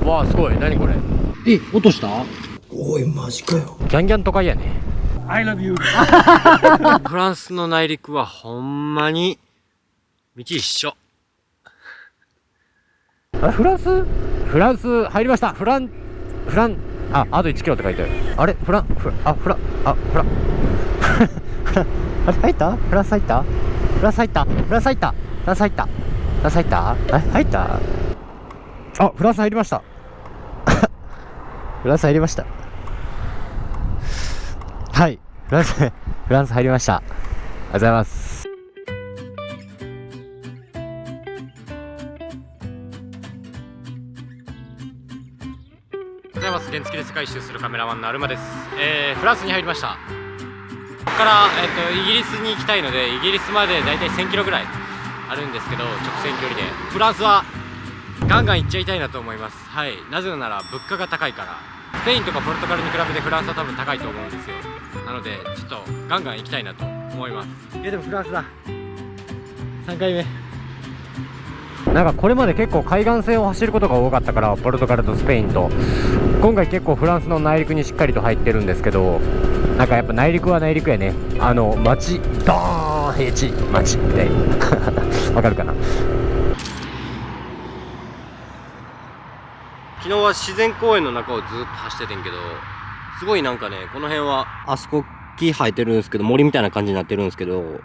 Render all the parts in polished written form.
わあすごい。何これ。落とした。おいマジかよ。ギャンギャン都会やね。 I love you フランスの内陸はほんまに道一緒。あ、フランス入りました。あと1キロって書いてある。あれあれ入った。フランス入った。あ、フランス入りました。はい、フランス入りました。ありがとうございます。原付で世界一周するカメラマンのアルマです。フランスに入りました。ここから、イギリスに行きたいので、イギリスまでだいたい1000キロぐらいあるんですけど、直線距離でフランスはガンガン行っちゃいたいなと思います。はい、なぜなら物価が高いから。スペインとかポルトガルに比べてフランスは多分高いと思うんですよ。なのでちょっとガンガン行きたいなと思います。でもフランスだ。3回目。なんかこれまで結構海岸線を走ることが多かったから、ポルトガルとスペインと。今回結構フランスの内陸にしっかりと入ってるんですけど、なんかやっぱ内陸は内陸やね。町ドーン平地町みたいなわかるかな。昨日は自然公園の中をずっと走っててんけど、すごいなんかね、この辺はあそこ木生えてるんですけど、森みたいな感じになってるんですけど、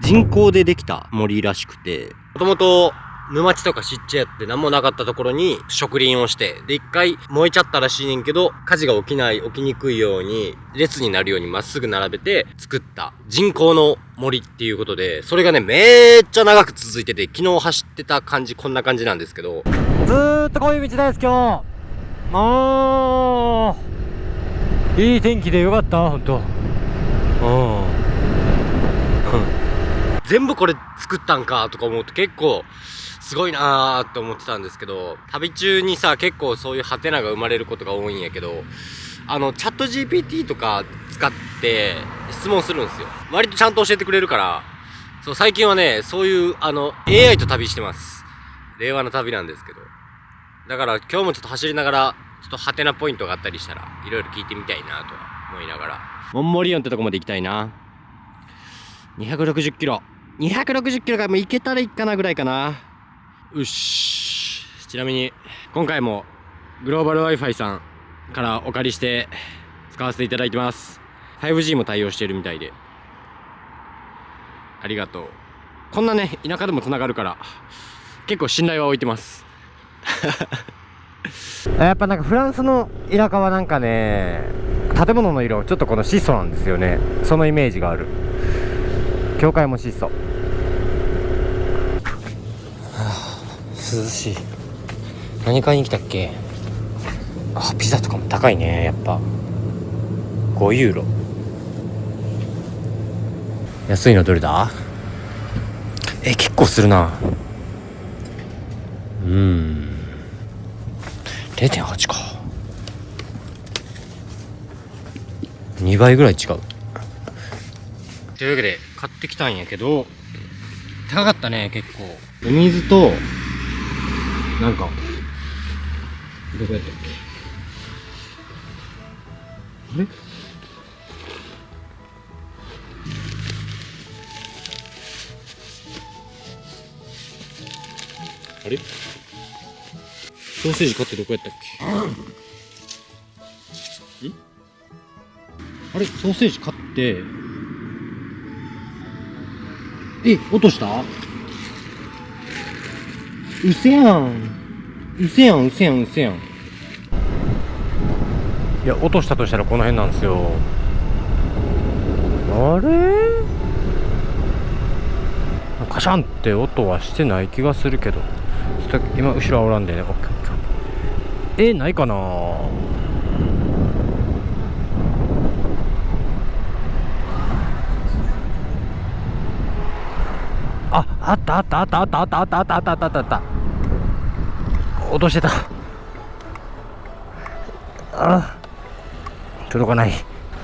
人工でできた森らしくて、もともと沼地とか湿地やって何もなかったところに植林をして、で一回燃えちゃったらしいねんけど、火事が起きにくいように列になるようにまっすぐ並べて作った人工の森っていうことで、それがねめっちゃ長く続いてて、昨日走ってた感じこんな感じなんですけど、ずーっとこういう道です今日。いい天気でよかった、ほんと。全部これ作ったんかとか思うと結構すごいなーって思ってたんですけど、旅中にさ結構そういうハテナが生まれることが多いんやけど、チャット GPT とか使って質問するんですよ。割とちゃんと教えてくれるから、そう最近はねそういうAI と旅してます。令和の旅なんですけど、だから今日もちょっと走りながらちょっとハテナポイントがあったりしたらいろいろ聞いてみたいなとは思いながら、モンモリオンってとこまで行きたいな。260キロがもう行けたらいいかなぐらいかな。よし。ちなみに今回もグローバル Wi-Fi さんからお借りして使わせていただいてます。 5G も対応しているみたいでありがとう。こんなね田舎でもつながるから結構信頼は置いてますやっぱなんかフランスの田舎はなんかね、建物の色ちょっとこの質素なんですよね。そのイメージがある。教会も質素。涼しい。何買いに来たっけ。あ、ピザとかも高いね。やっぱ5ユーロ。安いのどれだ。結構するな。0.8 か。2倍ぐらい違う。というわけで買ってきたんやけど高かったね結構。お水となんかどこやったっけ。あれあれソーセージ買ってどこやったっけ。あれソーセージ買って落とした。うせやん。いや落としたとしたらこの辺なんですよ。あれカシャンって音はしてない気がするけど、ちょっと今後ろはおらんでね。オッケーオッケー。ないかな。あった。落としてた。届かない。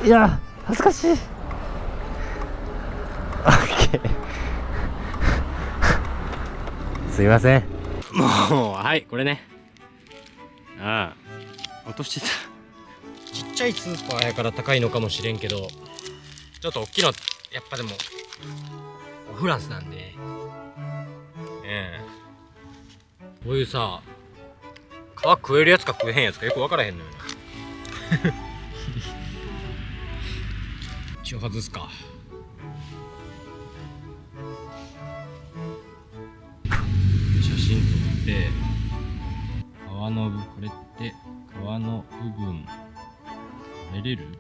いや恥ずかしい。オッケー。すいません。もうはいこれねああ、落としてた。ちっちゃいスーパーやから高いのかもしれんけど、ちょっと大きいのやっぱでもフランスなんで、こういうさ、皮食えるやつか食えへんやつかよく分からへんのよな。一応外すか。写真撮って皮の部、これって皮の部分食べれる？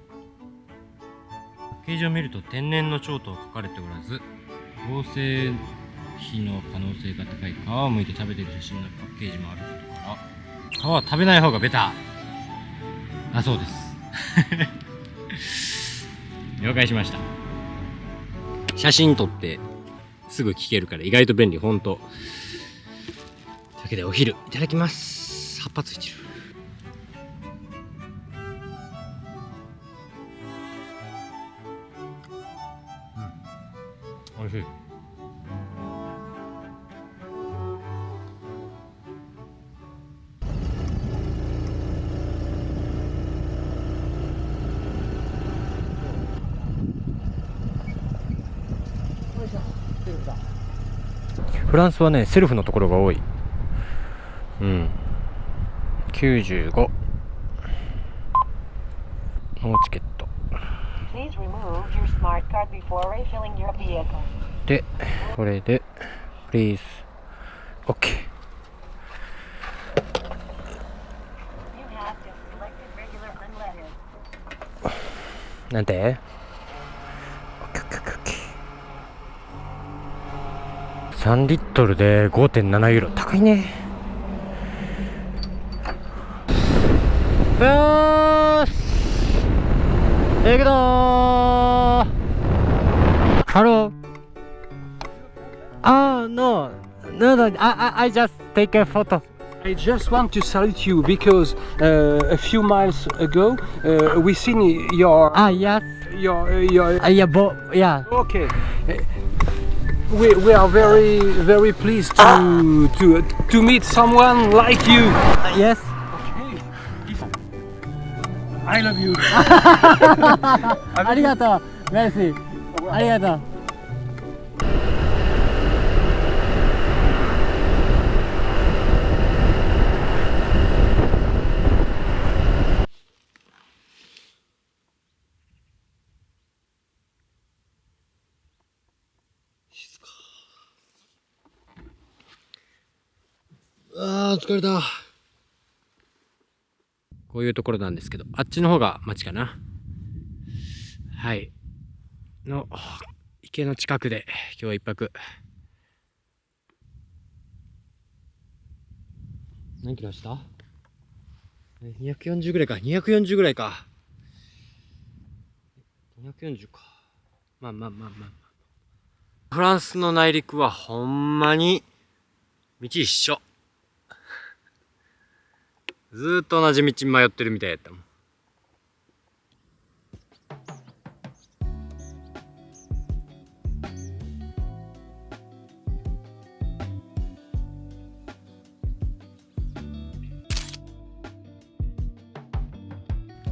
パッケージを見ると天然の蝶とは書かれておらず、合成費の可能性が高い皮を剥いて食べている写真のパッケージもあることから、皮は食べない方がベタだそうです。了解しました。写真撮ってすぐ聞けるから意外と便利、ほんと。というわけでお昼いただきます。葉っぱついてる。おいしい。フランスはね、セルフのところが多い。95ノーチケットで、これで Please OK。 なんて3リットルで 5.7 ユーロ、高いね。よーし、行くぞー。ハロー。No, I just take a photo. I just want to salute you because a few miles ago we seen your Yes. your Yeah. okay. We are very pleased to meet someone like you. Yes. I love you. ありがとう。メルシー。ありがとう。疲れた。こういうところなんですけど、あっちの方が町かな。はい。の池の近くで今日は一泊。何キロした？ 240 ぐらいか。240ぐらいか。240か。まあ。フランスの内陸はほんまに道一緒。ずーっと同じ道迷ってるみたいやったもん。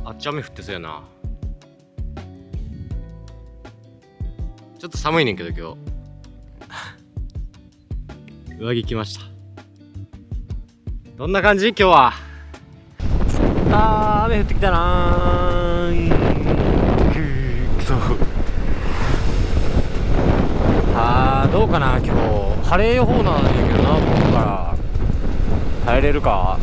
あっち雨降ってそうやな。ちょっと寒いねんけど今日上着着ました。どんな感じ今日は。雨降ってきたなー。どうかな。今日晴れ予報なんだけどな。午後から耐えれるか。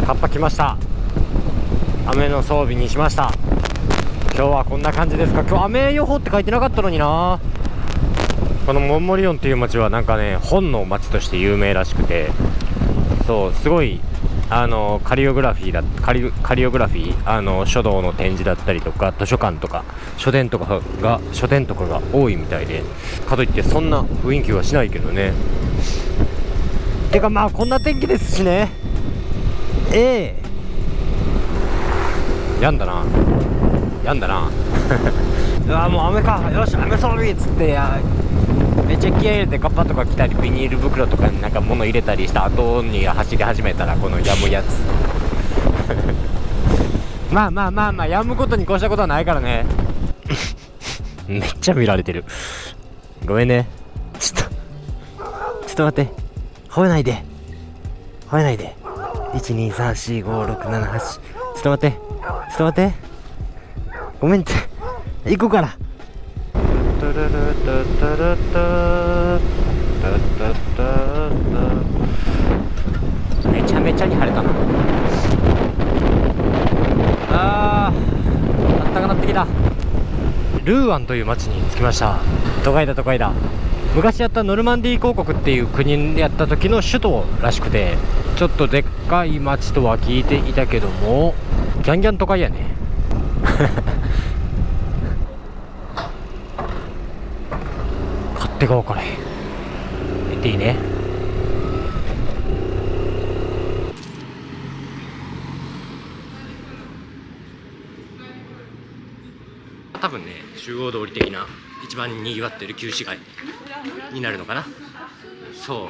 カッパ来ました。雨の装備にしました。今日はこんな感じですか。今日雨予報って書いてなかったのにな。このモンモリオンっていう町はなんかね、本の町として有名らしくて、そうすごいカリオグラフィー、書道の展示だったりとか図書館とか書店とかが多いみたいで、かといってそんな雰囲気はしないけどね。てかまあこんな天気ですしね。やんだなうわもう雨か。よし雨装備っつってめっちゃ気合い入れてカッパとか来たりビニール袋とかになんか物入れたりした後に走り始めたらこのやむやつまあやむことに越したことはないからねめっちゃ見られてる。ごめんね。ちょっと待って。吠えないで。1234567ちょっと待って。ごめんって。行くから。めちゃめちゃに晴れたな。あったかなってきた。ルーアンという町に着きました。都会だ。昔やったノルマンディー公国っていう国でやった時の首都らしくて、ちょっとでっかい町とは聞いていたけどもギャンギャン都会やね買ってこうこれ。行っていいね。多分ね、中央通り的な一番にぎわってる旧市街になるのかな。そ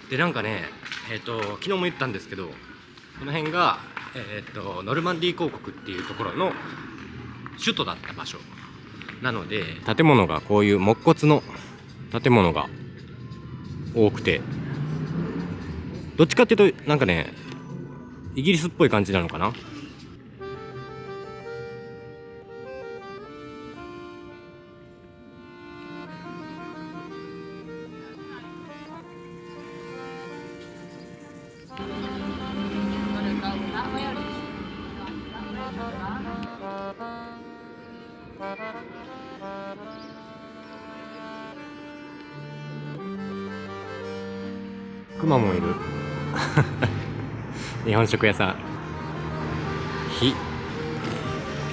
うで、なんかね、昨日も言ったんですけど、この辺が、ノルマンディー公国っていうところの首都だった場所なので、建物がこういう木骨の建物が多くて、どっちかっていうとなんかね、イギリスっぽい感じなのかな。くまモンいる日本食屋さん、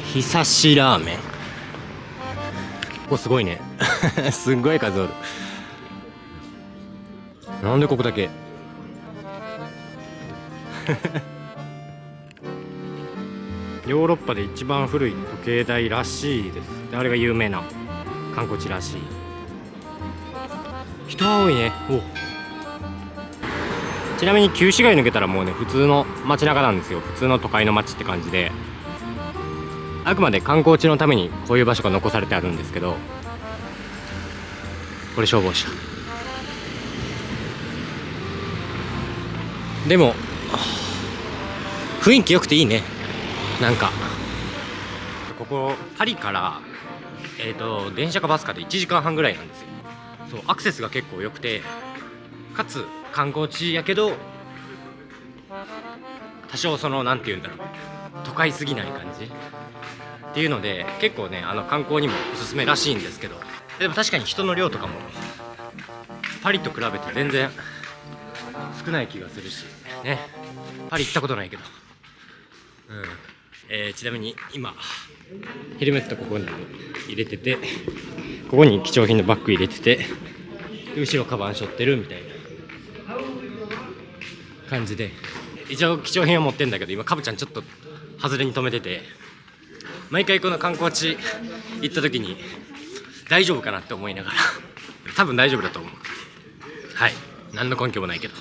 ひさしラーメン。ここすごいねすんごい数おる。なんでここだけヨーロッパで一番古い時計台らしいです。であれが有名な観光地らしい。人は多いね。ちなみに旧市街抜けたらもうね、普通の街中なんですよ。普通の都会の街って感じで、あくまで観光地のためにこういう場所が残されてあるんですけど、これ消防車でも雰囲気良くていいね。なんかここパリから電車かバスかで1時間半ぐらいなんですよ。そう、アクセスが結構良くて、かつ観光地やけど多少そのなんていうんだろう、都会すぎない感じっていうので、結構ね、観光にもおすすめらしいんですけど、でも確かに人の量とかもパリと比べて全然少ない気がするしね。パリ行ったことないけど、ちなみに今ヘルメットここに入れてて、ここに貴重品のバッグ入れてて、後ろカバン背負ってるみたいな感じで、一応貴重品は持ってんだけど、今カブちゃんちょっと外れに止めてて、毎回この観光地行った時に大丈夫かなって思いながら多分大丈夫だと思う。はい、何の根拠もないけど。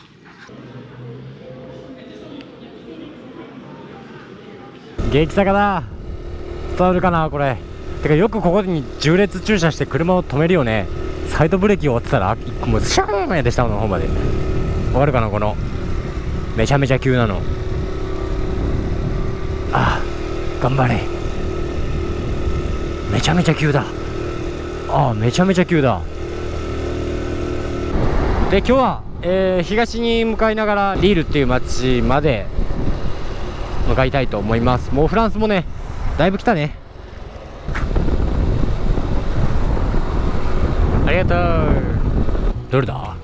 激坂だ。伝わるかなこれ。てかよくここに縦列駐車して車を止めるよね。サイドブレーキを追ってたらもうシャーンで下の方まで。わかるかな、このめちゃめちゃ急なの。ああ、頑張れ。めちゃめちゃ急だ。ああ、めちゃめちゃ急だ。で今日は、東に向かいながらリールっていう街まで向かいたいと思います。もうフランスもね、だいぶ来たね。ありがとう。どれだ、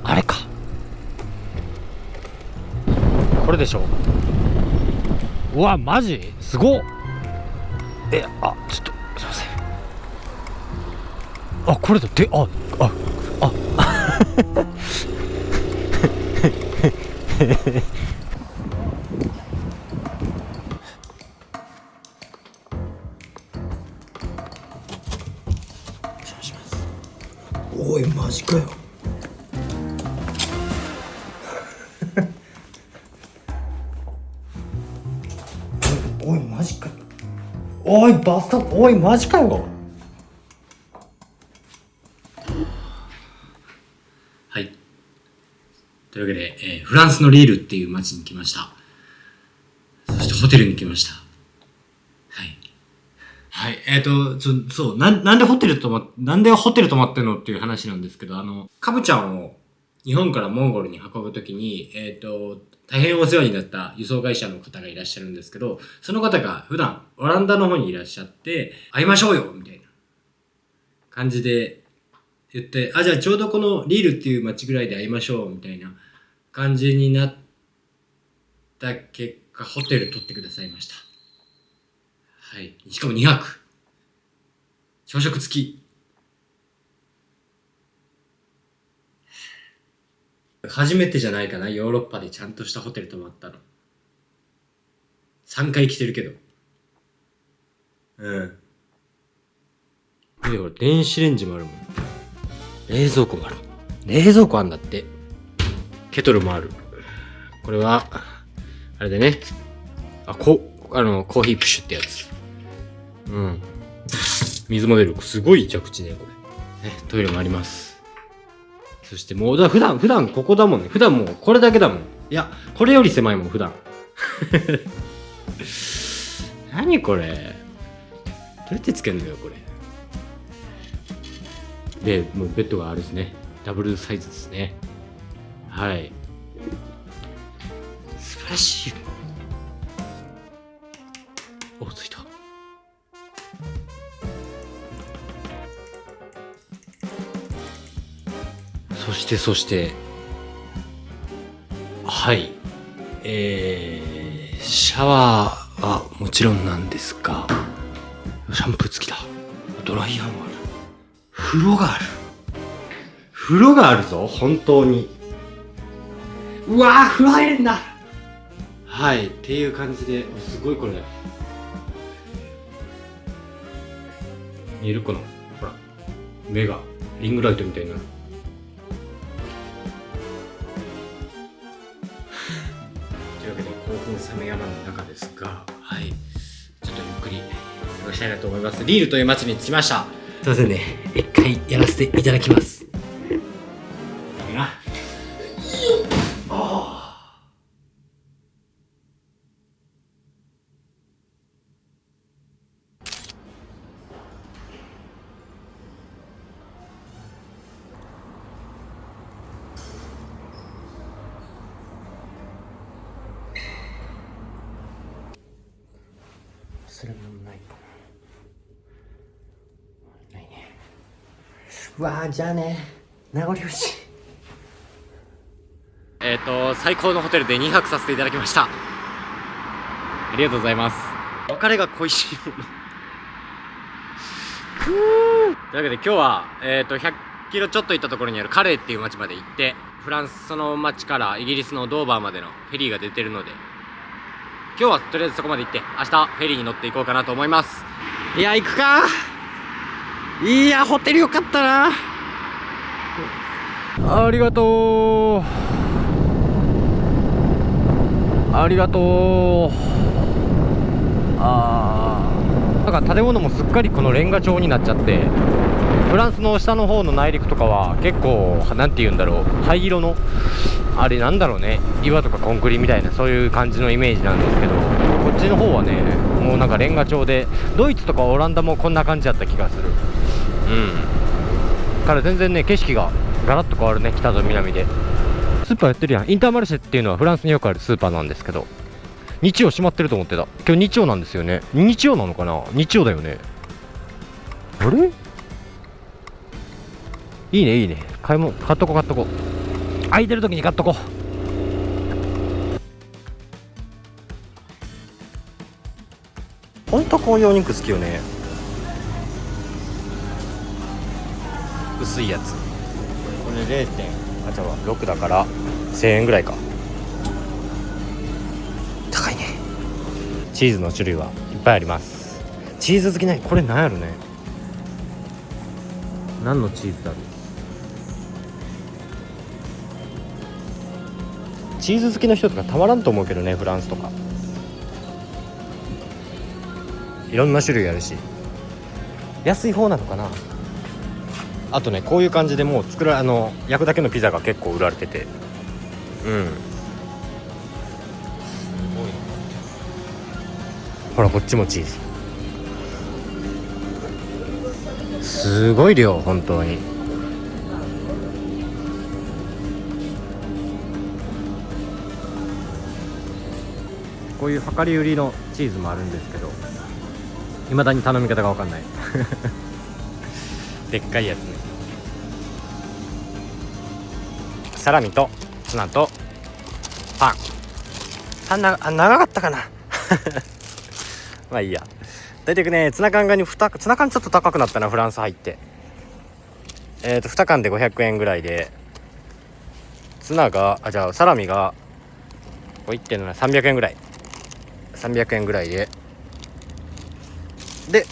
あれか、これでしょ。うわ、マジすごっ。ちょっとすいません。あ、これだって、おいマジかよおいマジかよおいバスターおいマジかよ。はい。というわけで、フランスのリールっていう街に来ました。そしてホテルに来ました。はい。はい。そう、なんでホテル泊まってんのっていう話なんですけど、カブちゃんを日本からモンゴルに運ぶときに、大変お世話になった輸送会社の方がいらっしゃるんですけど、その方が普段オランダの方にいらっしゃって、会いましょうよみたいな感じで言って、じゃあちょうどこのリールっていう街ぐらいで会いましょうみたいな感じになった結果、ホテル取ってくださいました。はい。しかも2泊。朝食付き。初めてじゃないかな、ヨーロッパでちゃんとしたホテル泊まったの。3回来てるけど。見てこれ、電子レンジもあるもん。冷蔵庫もある。冷蔵庫あんだって。ケトルもある。これは、あれでね。コーヒープッシュってやつ。水も出る。すごい着地ね、これ。ね、トイレもあります。そしてもう、普段ここだもんね。普段もうこれだけだもん。いや、これより狭いもん、普段。何これ。どうやってつけんのよ、これ。で、もうベッドがあれですね。ダブルサイズですね。はい。素晴らしい。お、ついた。そして、はい。シャワーはもちろんなんですが、シャンプー付きだ。ドライヤーもある。風呂がある。風呂があるぞ、本当に。うわぁ、風呂入れんだ。はい、っていう感じで、すごいこれ。見えるかな、ほら。目が、リングライトみたいになる。というわけで、興奮冷めやまぬ中ですが、はい。ちょっとゆっくり過ごしたいなと思います。リールという街に着きました。すいませんね。一回やらせていただきます。いいな。忘れ物ないかな。ないね。うわー、じゃあね、名残惜しい。最高のホテルで2泊させていただきました。ありがとうございます。別れが恋しいもの。というわけで今日は、100キロちょっと行ったところにあるカレーっていう街まで行って、フランスその街からイギリスのドーバーまでのフェリーが出てるので、今日はとりあえずそこまで行って、明日フェリーに乗っていこうかなと思います。いや、行くか。いや、ホテルよかったな。ありがとう。ありがとう。なんか建物もすっかりこのレンガ調になっちゃって、フランスの下の方の内陸とかは結構なんて言うんだろう、灰色のあれなんだろうね、岩とかコンクリみたいなそういう感じのイメージなんですけど、こっちの方はねもうなんかレンガ調で、ドイツとかオランダもこんな感じだった気がする。から全然ね景色がガラッと変わるね、北と南で。スーパーやってるやん。インターマルシェっていうのはフランスによくあるスーパーなんですけど、日曜閉まってると思ってた。今日日曜なんですよね。日曜なのかな、日曜だよね。あれいいねいいね、買っとこ空いてる時に買っとこ。ほんとこういうお肉好きよね。薄いやつこれ 0.6 だから1000円ぐらいか。高いね。チーズの種類はいっぱいあります。チーズ好きない。これなんやろね、何のチーズだろう。チーズ好きの人とかたまらんと思うけどね、フランスとかいろんな種類あるし、安い方なのかな。あとね、こういう感じでもう焼くだけのピザが結構売られてて、すごいな。ほらこっちもチーズ、すごい量、本当に。こういう量り売りのチーズもあるんですけど、未だに頼み方が分かんないでっかいやつね。サラミとツナとパン。長かったかなまあいいや。大体ね、ツナ缶ちょっと高くなったな、フランス入って。2缶で500円ぐらいで、サラミがこう 1.7 300円ぐらい、300円ぐらいで、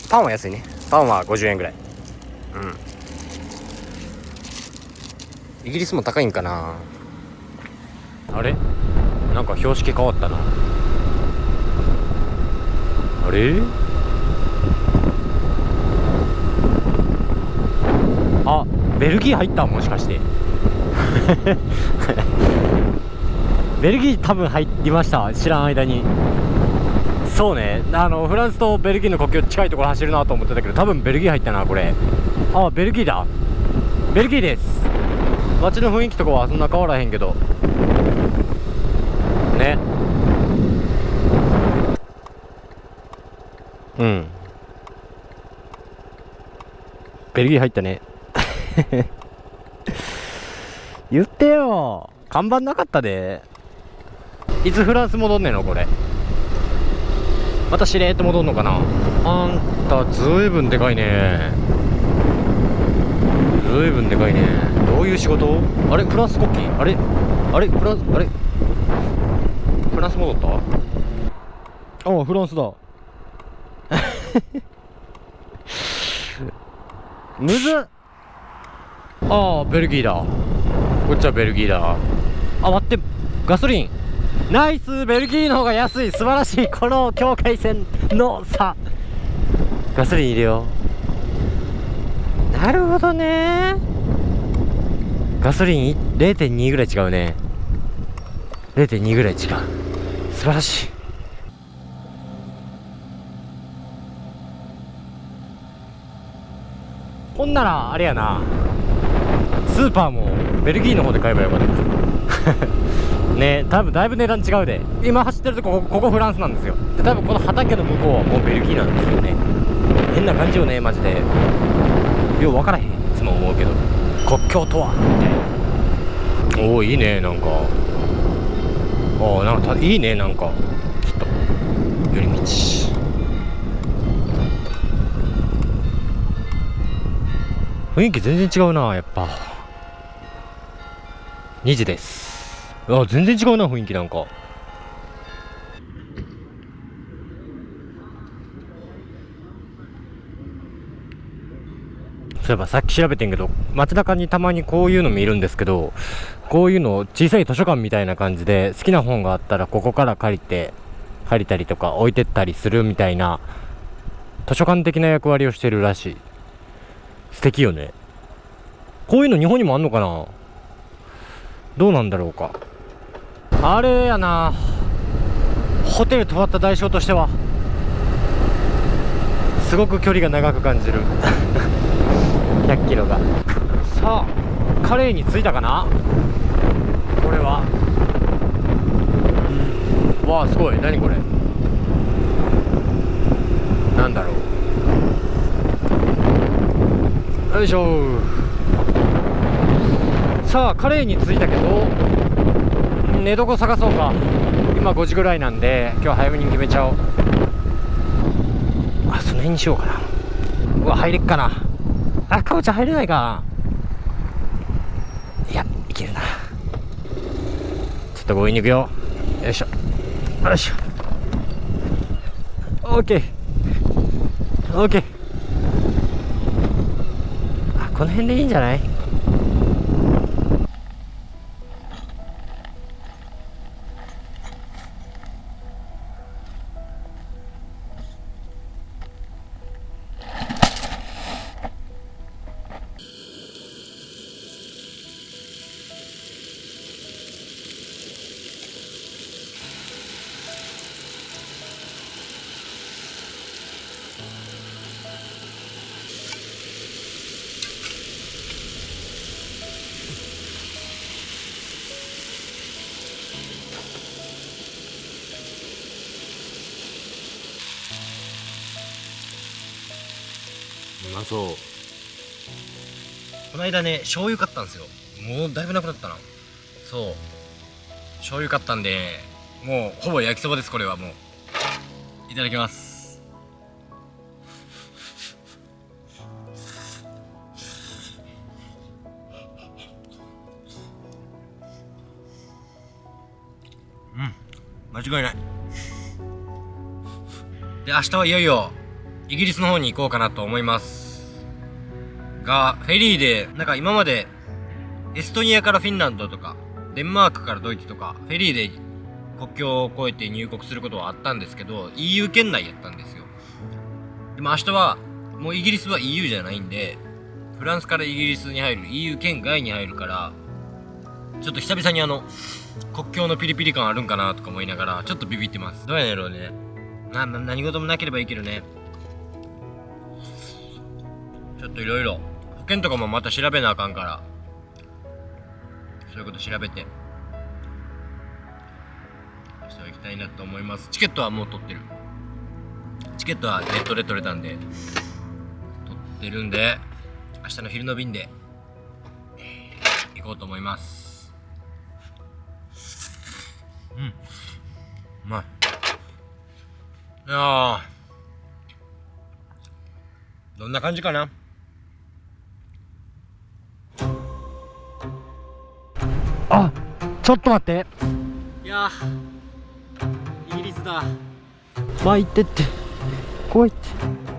パンは安いね。パンは50円ぐらい。イギリスも高いんかな。あれ、なんか標識変わったな。あれ、あ、ベルギー入った、もしかしてベルギー多分入りました、知らん間に。そうね、フランスとベルギーの国境近いところ走るなと思ってたけど、多分ベルギー入ったな、これ。あ、ベルギーだ。ベルギーです。街の雰囲気とかはそんな変わらへんけどね。ベルギー入ったね言ってよ、看板なかったで。いつフランス戻んねんのこれ。またしれーっと戻んのかな。あんたずいぶんでかいね。ずいぶんでかいね。どういう仕事？あれ、フランス国旗？あれフランス戻った？ああ、フランスだむずっ。ああ、ベルギーだ。こっちはベルギーだ。あ、待って、ガソリンナイス。ベルギーの方が安い。素晴らしい。この境界線の差。ガソリン入れよう。なるほどね。ガソリン 0.2 ぐらい違うね。0.2 ぐらい違う。素晴らしい。ほんならあれやな、スーパーもベルギーの方で買えばよかったね。多分だいぶ値段違うで。今走ってるとここフランスなんですよ。で多分この畑の向こうはもうベルギーなんですよね。変な感じよね、マジで。よう分からへん、いつも思うけど、国境とはみたいな。おお、いいね、なんか。ああ、なんかいいね、なんかちょっと寄り道。雰囲気全然違うな、やっぱ。2時です。あ、全然違うな、雰囲気なんか。そういえばさっき調べてんけど、街中にたまにこういうの見るんですけど、こういうの小さい図書館みたいな感じで、好きな本があったらここから借りたりとか置いてったりするみたいな図書館的な役割をしてるらしい。素敵よね。こういうの日本にもあんのかな。どうなんだろうか。あれやな、ホテル泊まった代償としてはすごく距離が長く感じる100キロが。さあ、カレーに着いたかな。これはわあ、すごい。何これ、なんだろう。よいしょ。さあ、カレーに着いたけど寝床探そうか。今5時ぐらいなんで、今日早めに決めちゃおう。あ、その辺にしようかな。うわ、入れっかな。あ、かおちゃん入れないかな。いや、いけるな。ちょっと強引に行くよ。よいしょよいしょ。オッケーオッケー。あ、この辺でいいんじゃない。まそう。この間ね醤油買ったんですよ。もうだいぶなくなったな。そう醤油買ったんで、もうほぼ焼きそばです。これはもういただきます。間違いない。で、明日はいよいよイギリスの方に行こうかなと思いますが、フェリーでなんか今までエストニアからフィンランドとかデンマークからドイツとかフェリーで国境を越えて入国することはあったんですけど、 EU 圏内やったんですよ。でも明日はもうイギリスは EU じゃないんで、フランスからイギリスに入る EU 圏外に入るから、ちょっと久々に国境のピリピリ感あるんかなとか思いながらちょっとビビってます。どうやねんやろうね。何事もなければいいけどね。ちょっといろいろ保険とかもまた調べなあかんから、そういうこと調べて明日は行きたいなと思います。チケットはもう取ってる。チケットはネットで取れたんで取ってるんで、明日の昼の便で行こうと思います。うまい。いやー、どんな感じかな。あ、ちょっと待って。いやー、イギリスだ。まあ行ってって。こう行って。